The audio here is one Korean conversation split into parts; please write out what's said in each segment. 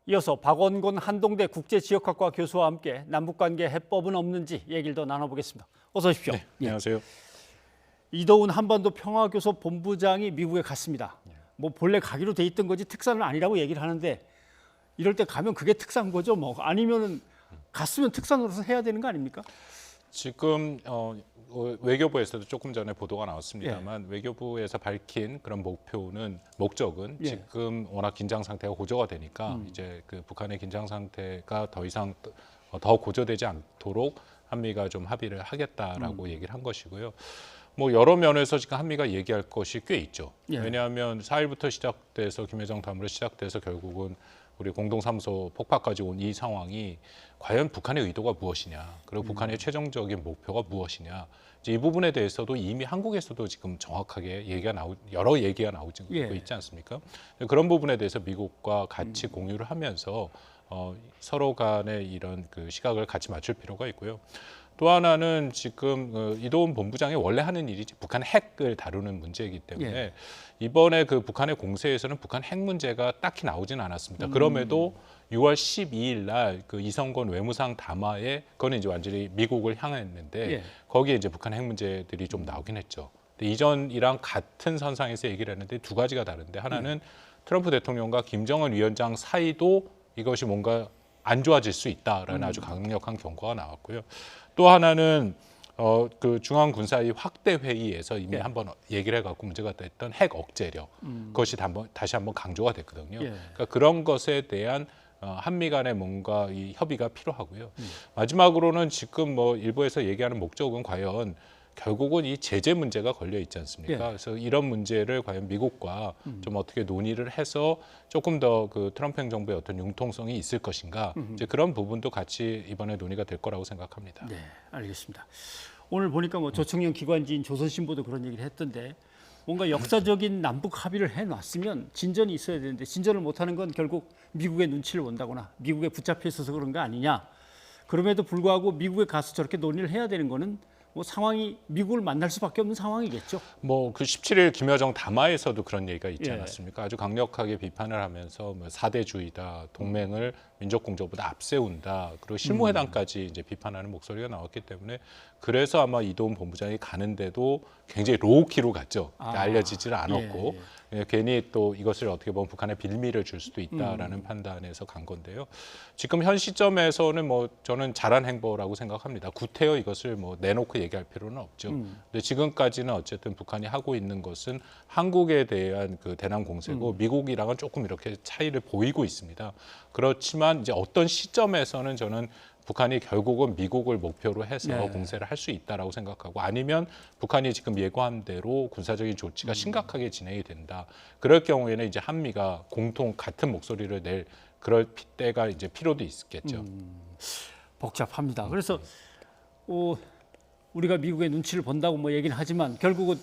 이어서 박원곤 한동대 국제지역학과 교수와 함께 남북관계 해법은 없는지 얘기를 더 나눠보겠습니다. 어서 오십시오. 네, 안녕하세요. 이도훈 한반도 평화교섭 본부장이 미국에 갔습니다. 뭐 본래 가기로 돼 있던 거지 특사는 아니라고 얘기를 하는데 이럴 때 가면 그게 특사인 거죠. 뭐 아니면은 갔으면 특사 노릇을 해야 되는 거 아닙니까? 지금 외교부에서도 조금 전에 보도가 나왔습니다만 외교부에서 밝힌 그런 목적은 지금 워낙 긴장 상태가 고조가 되니까 이제 그 북한의 긴장 상태가 더 이상 더 고조되지 않도록 한미가 좀 합의를 하겠다라고 얘기를 한 것이고요. 뭐 여러 면에서 지금 한미가 얘기할 것이 꽤 있죠. 왜냐하면 4일부터 시작돼서 김여정 담으로 시작돼서 결국은 우리 공동사무소 폭파까지 온 이 상황이 과연 북한의 의도가 무엇이냐, 그리고 북한의 최종적인 목표가 무엇이냐, 이제 이 부분에 대해서도 이미 한국에서도 지금 정확하게 여러 얘기가 나오고 있지 않습니까? 그런 부분에 대해서 미국과 같이 공유를 하면서 서로 간의 이런 그 시각을 같이 맞출 필요가 있고요. 또 하나는 지금 이도훈 본부장이 원래 하는 일이 북한 핵을 다루는 문제이기 때문에 이번에 그 북한의 공세에서는 북한 핵 문제가 딱히 나오지는 않았습니다. 그럼에도 6월 12일 날 그 이성건 외무상 담화에 그거는 이제 완전히 미국을 향했는데 거기에 이제 북한 핵 문제들이 좀 나오긴 했죠. 근데 이전이랑 같은 선상에서 얘기를 했는데 두 가지가 다른데 하나는 트럼프 대통령과 김정은 위원장 사이도 이것이 뭔가 안 좋아질 수 있다라는 아주 강력한 경고가 나왔고요. 또 하나는 그 중앙군사위 확대 회의에서 이미 한번 얘기를 해갖고 문제가 됐던 핵 억제력 그것이 다시 한번 강조가 됐거든요. 그러니까 그런 것에 대한 한미 간의 뭔가 이 협의가 필요하고요. 마지막으로는 지금 뭐 일부에서 얘기하는 목적은 과연 결국은 이 제재 문제가 걸려 있지 않습니까? 그래서 이런 문제를 과연 미국과 좀 어떻게 논의를 해서 조금 더 그 트럼프 행정부의 어떤 융통성이 있을 것인가? 이제 그런 부분도 같이 이번에 논의가 될 거라고 생각합니다. 네, 알겠습니다. 오늘 보니까 뭐 조청년 기관지인 조선신보도 그런 얘기를 했던데 뭔가 역사적인 남북 합의를 해놨으면 진전이 있어야 되는데 진전을 못하는 건 결국 미국의 눈치를 본다거나 미국에 붙잡혀 있어서 그런 거 아니냐? 그럼에도 불구하고 미국에 가서 저렇게 논의를 해야 되는 거는 뭐 상황이 미국을 만날 수밖에 없는 상황이겠죠. 뭐 그 17일 김여정 담화에서도 그런 얘기가 있지 않았습니까? 아주 강력하게 비판을 하면서 뭐 사대주의다, 동맹을 민족공조보다 앞세운다, 그리고 실무회담까지 이제 비판하는 목소리가 나왔기 때문에 그래서 아마 이도훈 본부장이 가는데도 굉장히 로우키로 갔죠. 알려지지를 않았고 괜히 또 이것을 어떻게 보면 북한에 빌미를 줄 수도 있다라는 판단에서 간 건데요. 지금 현 시점에서는 뭐 저는 잘한 행보라고 생각합니다. 구태여 이것을 뭐 내놓고 얘기할 필요는 없죠. 근데 지금까지는 어쨌든 북한이 하고 있는 것은 한국에 대한 그 대남 공세고 미국이랑은 조금 이렇게 차이를 보이고 있습니다. 그렇지만 이제 어떤 시점에서는 저는 북한이 결국은 미국을 목표로 해서 공세를 할 수 있다라고 생각하고 아니면 북한이 지금 예고한 대로 군사적인 조치가 심각하게 진행이 된다. 그럴 경우에는 이제 한미가 공통 같은 목소리를 낼 그럴 때가 이제 필요도 있겠죠. 복잡합니다. 그래서 우리가 미국의 눈치를 본다고 뭐 얘기는 하지만 결국은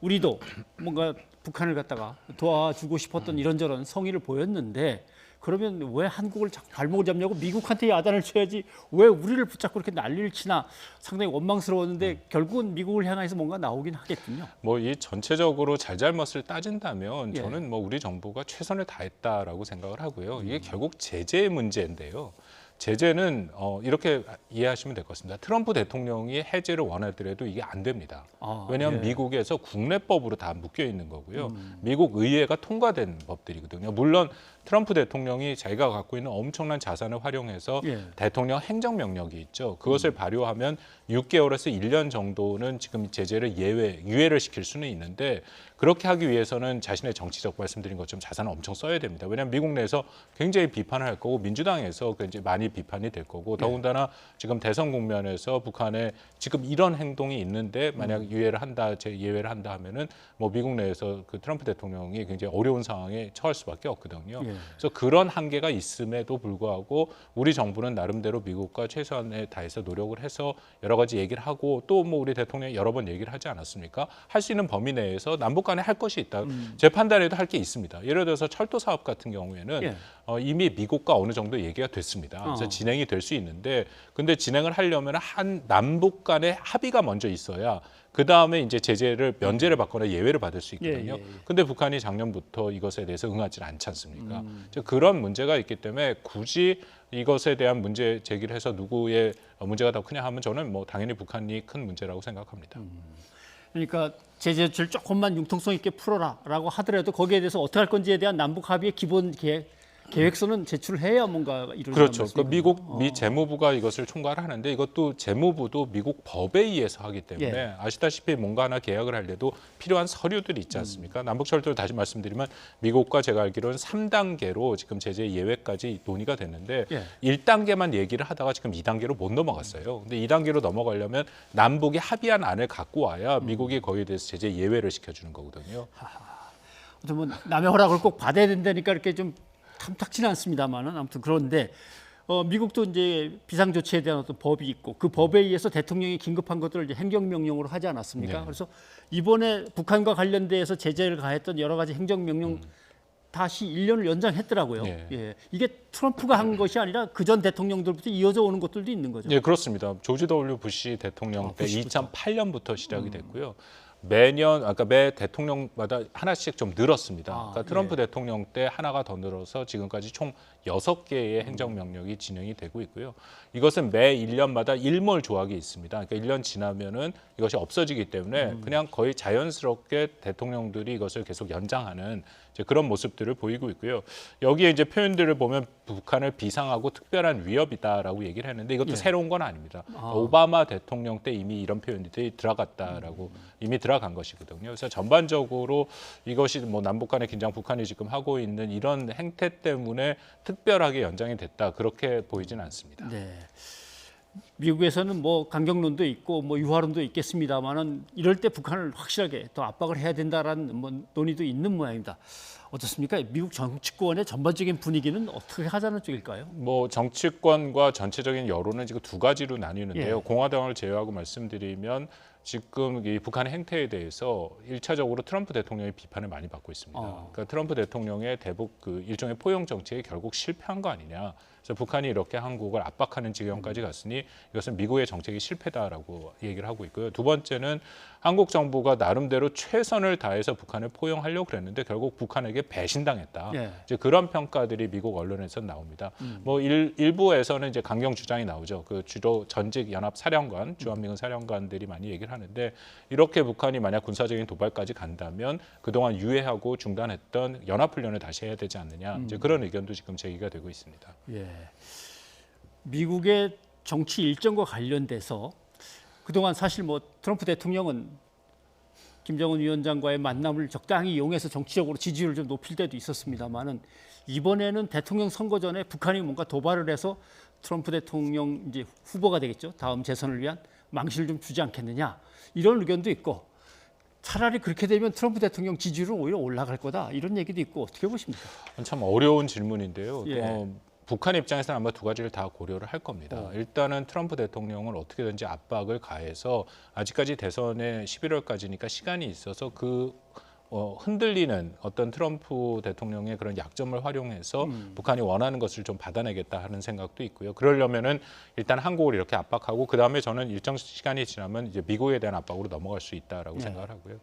우리도 뭔가 북한을 갖다가 도와주고 싶었던 이런저런 성의를 보였는데 그러면 왜 한국을 자꾸 발목을 잡냐고 미국한테 야단을 쳐야지 왜 우리를 붙잡고 이렇게 난리를 치나 상당히 원망스러웠는데 결국은 미국을 향해서 뭔가 나오긴 하겠군요. 뭐 이 전체적으로 잘잘못을 따진다면 저는 뭐 우리 정부가 최선을 다했다라고 생각을 하고요. 이게 결국 제재의 문제인데요. 제재는 이렇게 이해하시면 될 것 같습니다. 트럼프 대통령이 해제를 원하더라도 이게 안 됩니다. 왜냐하면 미국에서 국내법으로 다 묶여 있는 거고요. 미국 의회가 통과된 법들이거든요. 물론 트럼프 대통령이 자기가 갖고 있는 엄청난 자산을 활용해서 대통령 행정명령이 있죠. 그것을 발효하면 6개월에서 1년 정도는 지금 제재를 유예를 시킬 수는 있는데 그렇게 하기 위해서는 자신의 정치적 말씀드린 것처럼 자산을 엄청 써야 됩니다. 왜냐하면 미국 내에서 굉장히 비판을 할 거고 민주당에서 굉장히 많이 비판이 될 거고 더군다나 지금 대선 국면에서 북한에 지금 이런 행동이 있는데 만약 예외를 한다 하면은 뭐 미국 내에서 그 트럼프 대통령이 굉장히 어려운 상황에 처할 수밖에 없거든요. 그래서 그런 한계가 있음에도 불구하고 우리 정부는 나름대로 미국과 최선을 다해서 노력을 해서 여러 가지 얘기를 하고 또 뭐 우리 대통령이 여러 번 얘기를 하지 않았습니까? 할 수 있는 범위 내에서 남북 간에 할 것이 있다. 제 판단에도 할 게 있습니다. 예를 들어서 철도 사업 같은 경우에는 이미 미국과 어느 정도 얘기가 됐습니다. 그래서 진행이 될 수 있는데 근데 진행을 하려면 한 남북 간의 합의가 먼저 있어야 그 다음에 이제 제재를 면제를 받거나 예외를 받을 수 있거든요. 예, 예, 예. 근데 북한이 작년부터 이것에 대해서 응하지 않지 않습니까? 그런 문제가 있기 때문에 굳이 이것에 대한 문제 제기를 해서 누구의 문제가 더 크냐 하면 저는 뭐 당연히 북한이 큰 문제라고 생각합니다. 그러니까 제재 조치를 조금만 융통성 있게 풀어라라고 하더라도 거기에 대해서 어떻게 할 건지에 대한 남북 합의의 기본 계획서는 제출해야 뭔가 이루어진다는 그렇죠. 그 말씀이군요. 미국 미 재무부가 이것을 총괄 하는데 이것도 재무부도 미국 법에 의해서 하기 때문에 예. 아시다시피 뭔가 하나 계약을 할 때도 필요한 서류들이 있지 않습니까? 남북철도를 다시 말씀드리면 미국과 제가 알기로는 3단계로 지금 제재 예외까지 논의가 됐는데 예. 1단계만 얘기를 하다가 지금 2단계로 못 넘어갔어요. 근데 2단계로 넘어가려면 남북이 합의한 안을 갖고 와야 미국이 거기에 대해서 제재 예외를 시켜주는 거거든요. 뭐 남의 허락을 꼭 받아야 된다니까 이렇게 좀 탐탁지는 않습니다만은 아무튼 그런데 미국도 이제 비상 조치에 대한 어떤 법이 있고 그 법에 의해서 대통령이 긴급한 것들을 이제 행정명령으로 하지 않았습니까? 네. 그래서 이번에 북한과 관련돼서 제재를 가했던 여러 가지 행정명령 다시 1년을 연장했더라고요. 네. 예. 이게 트럼프가 한 것이 아니라 그전 대통령들부터 이어져 오는 것들도 있는 거죠. 네, 그렇습니다. 조지 W 부시 대통령 때 부시부터. 2008년부터 시작이 됐고요. 매년 아까 매 대통령마다 하나씩 좀 늘었습니다. 그러니까 트럼프 대통령 때 하나가 더 늘어서 지금까지 총 6개의 행정명령이 진행이 되고 있고요. 이것은 매 1년마다 일몰 조항이 있습니다. 그러니까 1년 지나면은 이것이 없어지기 때문에 그냥 거의 자연스럽게 대통령들이 이것을 계속 연장하는 이제 그런 모습들을 보이고 있고요. 여기에 이제 표현들을 보면 북한을 비상하고 특별한 위협이다라고 얘기를 했는데 이것도 새로운 건 아닙니다. 오바마 대통령 때 이미 이런 표현들이 들어갔다라고 이미 들어간 것이거든요. 그래서 전반적으로 이것이 뭐 남북 간의 긴장, 북한이 지금 하고 있는 이런 행태 때문에 특별하게 연장이 됐다 그렇게 보이지는 않습니다. 네. 미국에서는 뭐 강경론도 있고 뭐 유화론도 있겠습니다만은 이럴 때 북한을 확실하게 더 압박을 해야 된다라는 뭐 논의도 있는 모양입니다. 어떻습니까? 미국 정치권의 전반적인 분위기는 어떻게 하자는 쪽일까요? 뭐 정치권과 전체적인 여론은 지금 두 가지로 나뉘는데요. 예. 공화당을 제외하고 말씀드리면 지금 이 북한의 행태에 대해서 1차적으로 트럼프 대통령의 비판을 많이 받고 있습니다. 그러니까 트럼프 대통령의 대북 그 일종의 포용 정책이 결국 실패한 거 아니냐. 그래서 북한이 이렇게 한국을 압박하는 지경까지 갔으니 이것은 미국의 정책이 실패다라고 얘기를 하고 있고요. 두 번째는 한국 정부가 나름대로 최선을 다해서 북한을 포용하려고 그랬는데 결국 북한에게 배신당했다. 예. 이제 그런 평가들이 미국 언론에서 나옵니다. 뭐 일부에서는 이제 강경 주장이 나오죠. 그 주로 전직 연합 사령관, 주한미군 사령관들이 많이 얘기를 하는데 이렇게 북한이 만약 군사적인 도발까지 간다면 그동안 유예하고 중단했던 연합훈련을 다시 해야 되지 않느냐. 이제 그런 의견도 지금 제기가 되고 있습니다. 예. 미국의 정치 일정과 관련돼서 그동안 사실 뭐 트럼프 대통령은 김정은 위원장과의 만남을 적당히 이용해서 정치적으로 지지율을 좀 높일 때도 있었습니다만은 이번에는 대통령 선거 전에 북한이 뭔가 도발을 해서 트럼프 대통령 이제 후보가 되겠죠. 다음 재선을 위한 망신을 좀 주지 않겠느냐. 이런 의견도 있고 차라리 그렇게 되면 트럼프 대통령 지지율은 오히려 올라갈 거다. 이런 얘기도 있고 어떻게 보십니까? 참 어려운 질문인데요. 예. 북한 입장에서는 아마 두 가지를 다 고려를 할 겁니다. 일단은 트럼프 대통령을 어떻게든지 압박을 가해서 아직까지 대선에 11월까지니까 시간이 있어서 그 흔들리는 어떤 트럼프 대통령의 그런 약점을 활용해서 북한이 원하는 것을 좀 받아내겠다 하는 생각도 있고요. 그러려면은 일단 한국을 이렇게 압박하고 그 다음에 저는 일정 시간이 지나면 이제 미국에 대한 압박으로 넘어갈 수 있다라고 생각을 하고요.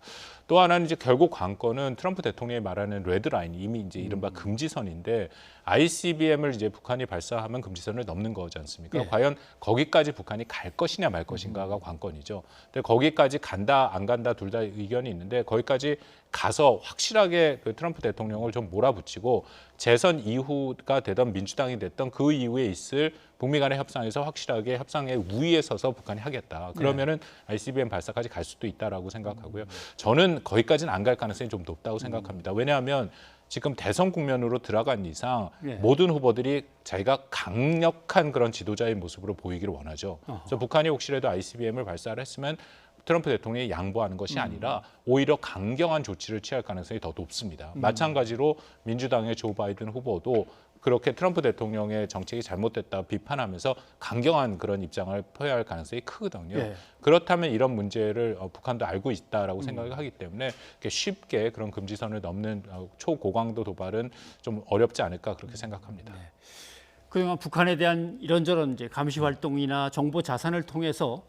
또 하나는 이제 결국 관건은 트럼프 대통령이 말하는 레드라인 이미 이제 이른바 금지선인데 ICBM을 이제 북한이 발사하면 금지선을 넘는 거지 않습니까? 예. 과연 거기까지 북한이 갈 것이냐 말 것인가가 관건이죠. 근데 거기까지 간다 안 간다 둘 다 의견이 있는데 거기까지 가서 확실하게 그 트럼프 대통령을 좀 몰아붙이고 재선 이후가 되던 민주당이 됐던 그 이후에 있을 북미 간의 협상에서 확실하게 협상의 우위에 서서 북한이 하겠다. 그러면은 ICBM 발사까지 갈 수도 있다라고 생각하고요. 저는 거기까지는 안 갈 가능성이 좀 높다고 생각합니다. 왜냐하면 지금 대선 국면으로 들어간 이상 모든 후보들이 자기가 강력한 그런 지도자의 모습으로 보이기를 원하죠. 그래서 북한이 혹시라도 ICBM을 발사를 했으면 트럼프 대통령이 양보하는 것이 아니라 오히려 강경한 조치를 취할 가능성이 더 높습니다. 마찬가지로 민주당의 조 바이든 후보도 그렇게 트럼프 대통령의 정책이 잘못됐다 비판하면서 강경한 그런 입장을 표할 가능성이 크거든요. 예. 그렇다면 이런 문제를 북한도 알고 있다라고 생각을 하기 때문에 쉽게 그런 금지선을 넘는 초고강도 도발은 좀 어렵지 않을까 그렇게 생각합니다. 그동안 북한에 대한 이런저런 이제 감시 활동이나 정보 자산을 통해서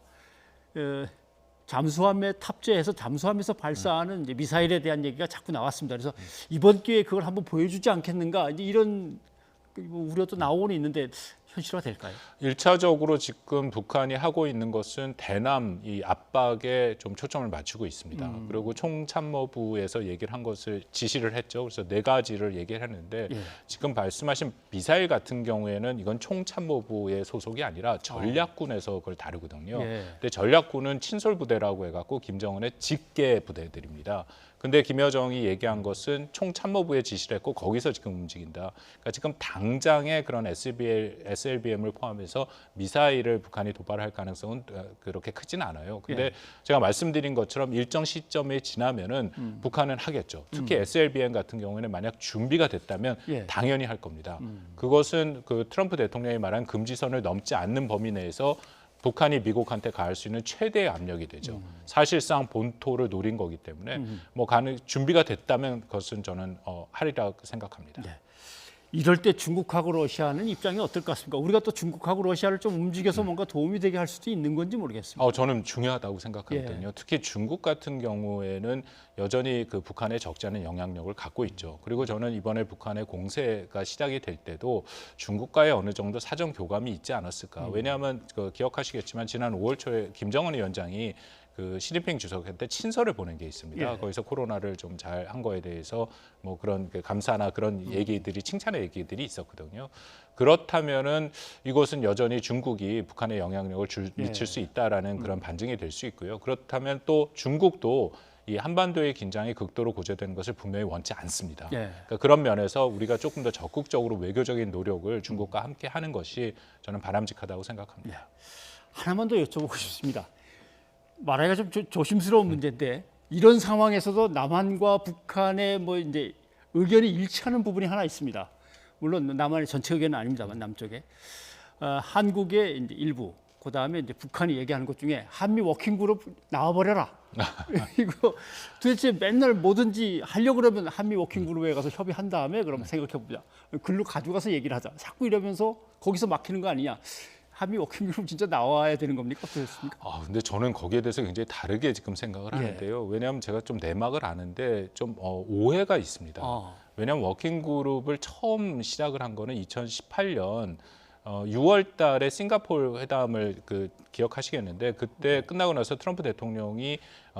잠수함에 탑재해서 잠수함에서 발사하는 이제 미사일에 대한 얘기가 자꾸 나왔습니다. 그래서 이번 기회에 그걸 한번 보여주지 않겠는가 이제 이런 우려도 나오고는 있는데 현실화 될까요? 1차적으로 지금 북한이 하고 있는 것은 대남 이 압박에 좀 초점을 맞추고 있습니다. 그리고 총참모부에서 얘기를 한 것을 지시를 했죠. 그래서 4가지를 얘기를 했는데 예. 지금 말씀하신 미사일 같은 경우에는 이건 총참모부의 소속이 아니라 전략군에서 그걸 다루거든요. 예. 근데 전략군은 친솔 부대라고 해갖고 김정은의 직계 부대들입니다. 근데 김여정이 얘기한 것은 총참모부에 지시를 했고 거기서 지금 움직인다. 그러니까 지금 당장의 그런 SLBM을 포함해서 미사일을 북한이 도발할 가능성은 그렇게 크지는 않아요. 근데 제가 말씀드린 것처럼 일정 시점에 지나면은 북한은 하겠죠. 특히 SLBM 같은 경우에는 만약 준비가 됐다면 예. 당연히 할 겁니다. 그것은 그 트럼프 대통령이 말한 금지선을 넘지 않는 범위 내에서 북한이 미국한테 가할 수 있는 최대의 압력이 되죠. 사실상 본토를 노린 거기 때문에 뭐 준비가 됐다면 그것은 저는 하리라고 생각합니다. 네. 이럴 때 중국하고 러시아는 입장이 어떨 것 같습니까? 우리가 또 중국하고 러시아를 좀 움직여서 뭔가 도움이 되게 할 수도 있는 건지 모르겠습니다. 저는 중요하다고 생각하거든요. 특히 중국 같은 경우에는 여전히 그 북한에 적지 않은 영향력을 갖고 있죠. 그리고 저는 이번에 북한의 공세가 시작이 될 때도 중국과의 어느 정도 사정 교감이 있지 않았을까. 왜냐하면 기억하시겠지만 지난 5월 초에 김정은 위원장이 그 시진핑 주석한테 친서를 보낸 게 있습니다. 예. 거기서 코로나를 좀 잘 한 거에 대해서 뭐 그런 감사나 그런 얘기들이 칭찬의 얘기들이 있었거든요. 그렇다면은 이것은 여전히 중국이 북한에 영향력을 미칠 수 있다라는 그런 반증이 될 수 있고요. 그렇다면 또 중국도 이 한반도의 긴장이 극도로 고조되는 것을 분명히 원치 않습니다. 예. 그러니까 그런 면에서 우리가 조금 더 적극적으로 외교적인 노력을 중국과 함께 하는 것이 저는 바람직하다고 생각합니다. 하나만 더 여쭤보고 싶습니다. 말하기가 좀 조심스러운 문제인데 이런 상황에서도 남한과 북한의 뭐 이제 의견이 일치하는 부분이 하나 있습니다. 물론 남한의 전체 의견은 아닙니다만 남쪽에 한국의 이제 일부, 그 다음에 이제 북한이 얘기하는 것 중에 한미 워킹그룹 나와버려라. 이거 도대체 맨날 뭐든지 하려고 그러면 한미 워킹그룹에 가서 협의한 다음에 그럼 생각해보자. 글로 가져가서 얘기를 하자. 자꾸 이러면서 거기서 막히는 거 아니냐. 한미 워킹그룹 진짜 나와야 되는 겁니까? 어떻습니까? 근데 저는 거기에 대해서 굉장히 다르게 지금 생각을 하는데요. 왜냐하면 제가 좀 내막을 아는데 좀 오해가 있습니다. 왜냐하면 워킹그룹을 처음 시작을 한 거는 2018년 6월 달에 싱가포르 회담을 기억하시겠는데 그때 끝나고 나서 트럼프 대통령이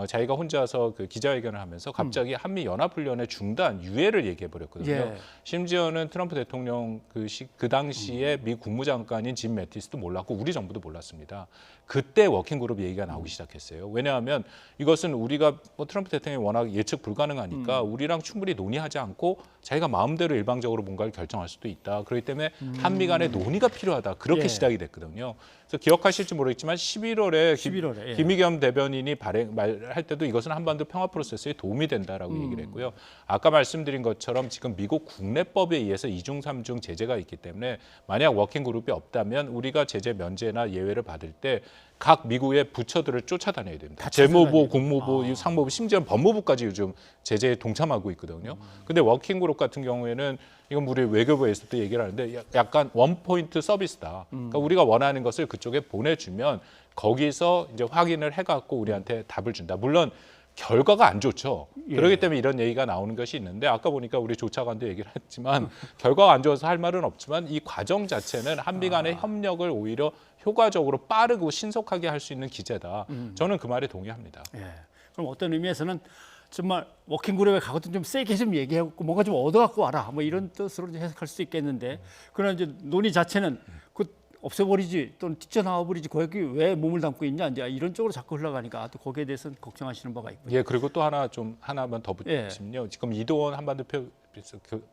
자기가 혼자서 기자회견을 하면서 갑자기 한미 연합훈련의 중단, 유예를 얘기해 버렸거든요. 예. 심지어는 트럼프 대통령 그 당시에 미 국무장관인 짐 매티스도 몰랐고 우리 정부도 몰랐습니다. 그때 워킹그룹 얘기가 나오기 시작했어요. 왜냐하면 이것은 우리가 트럼프 대통령이 워낙 예측 불가능하니까 우리랑 충분히 논의하지 않고 자기가 마음대로 일방적으로 뭔가를 결정할 수도 있다. 그렇기 때문에 한미 간의 논의가 필요하다. 그렇게 시작이 됐거든요. 그래서 기억하실지 모르겠지만 11월에 김의겸 대변인이 말할 때도 이것은 한반도 평화 프로세스에 도움이 된다라고 얘기를 했고요. 아까 말씀드린 것처럼 지금 미국 국내법에 의해서 2중, 3중 제재가 있기 때문에 만약 워킹그룹이 없다면 우리가 제재 면제나 예외를 받을 때 각 미국의 부처들을 쫓아다녀야 됩니다. 재무부, 국무부, 상무부, 심지어 법무부까지 요즘 제재에 동참하고 있거든요. 근데 워킹그룹 같은 경우에는 이건 우리 외교부에서도 얘기를 하는데 약간 원포인트 서비스다. 그러니까 우리가 원하는 것을 그쪽에 보내주면 거기서 이제 확인을 해갖고 우리한테 답을 준다. 물론 결과가 안 좋죠. 그렇기 때문에 이런 얘기가 나오는 것이 있는데 아까 보니까 우리 조차관도 얘기를 했지만 결과가 안 좋아서 할 말은 없지만 이 과정 자체는 한미 간의 협력을 오히려 효과적으로 빠르고 신속하게 할 수 있는 기제다. 저는 그 말에 동의합니다. 예. 그럼 어떤 의미에서는 정말 워킹그룹에 가거든 좀 세게 좀 얘기하고 뭔가 좀 얻어갖고 와라. 뭐 이런 뜻으로 해석할 수도 있겠는데 그러나 이제 논의 자체는 없애버리지 또는 뛰쳐나와버리지 거기 왜 몸을 담고 있냐 이제 이런 쪽으로 자꾸 흘러가니까 또 거기에 대해서는 걱정하시는 바가 있고요. 예, 그리고 또 하나만 더 붙이면요. 지금 이도원 한반도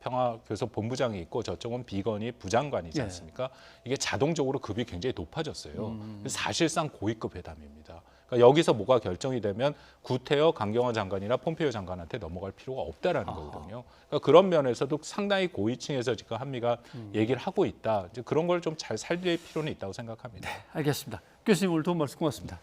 평화교섭 본부장이 있고 저쪽은 비건이 부장관이지 않습니까? 이게 자동적으로 급이 굉장히 높아졌어요. 사실상 고위급 회담입니다. 그러니까 여기서 뭐가 결정이 되면 구태여 강경화 장관이나 폼페이오 장관한테 넘어갈 필요가 없다라는 거거든요. 그러니까 그런 면에서도 상당히 고위층에서 지금 한미가 얘기를 하고 있다. 이제 그런 걸 좀 잘 살릴 필요는 있다고 생각합니다. 알겠습니다. 교수님 오늘 도움 말씀 고맙습니다.